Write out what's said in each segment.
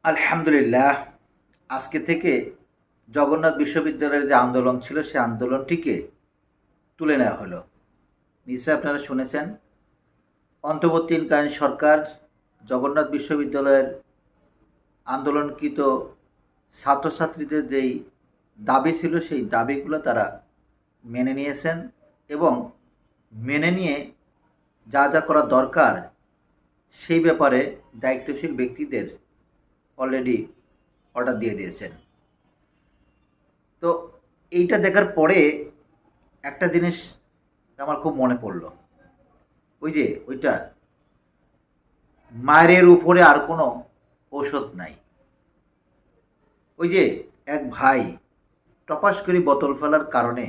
আলহামদুলিল্লাহ, আজকে থেকে জগন্নাথ বিশ্ববিদ্যালয়ের যে আন্দোলন ছিল সেই আন্দোলনটিকে তুলে নেওয়া হলো। নিশ্চয়ই আপনারা শুনেছেন, অন্তর্বর্তীকালীন সরকার জগন্নাথ বিশ্ববিদ্যালয়ের আন্দোলনকৃত ছাত্রছাত্রীদের যেই দাবি ছিল সেই দাবিগুলো তারা মেনে নিয়েছেন এবং মেনে নিয়ে যা যা করা দরকার সেই ব্যাপারে দায়িত্বশীল ব্যক্তিদের অলরেডি অর্ডার দিয়ে দিয়েছেন। তো এইটা দেখার পরে একটা জিনিস আমার খুব মনে পড়ল, ওইটা মায়ের উপরে আর কোনো ঔষধ নাই। ওই যে এক ভাই টপাস করে বোতল ফেলার কারণে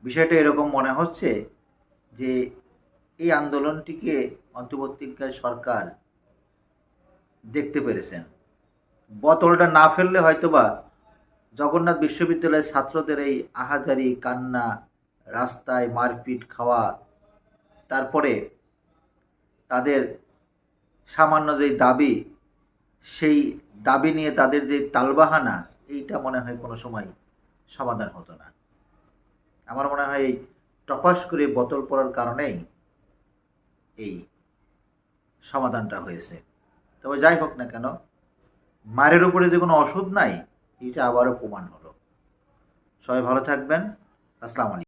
বিষয়টা এরকম মনে হচ্ছে যে এই আন্দোলনটিকে অন্তর্বর্তীকালীন সরকার দেখতে পেরেছেন। বোতলটা না ফেললে হয়তোবা জগন্নাথ বিশ্ববিদ্যালয়ের ছাত্রদের এই আহাজারি কান্না, রাস্তায় মারপিট খাওয়া, তারপরে তাদের সামান্য যেই দাবি সেই দাবি নিয়ে তাদের যে তালবাহানা, এইটা মনে হয় কোনো সময় সমাধান হতো না। আমার মনে হয় এই টপাস করে বোতল পড়ার কারণেই এই সমাধানটা হয়েছে। তবে যাই হোক না কেন, মায়ের উপরে যে কোনো ওষুধ নাই, এটা আবারও প্রমাণ হলো। সবাই ভালো থাকবেন। আসসালামু আলাইকুম।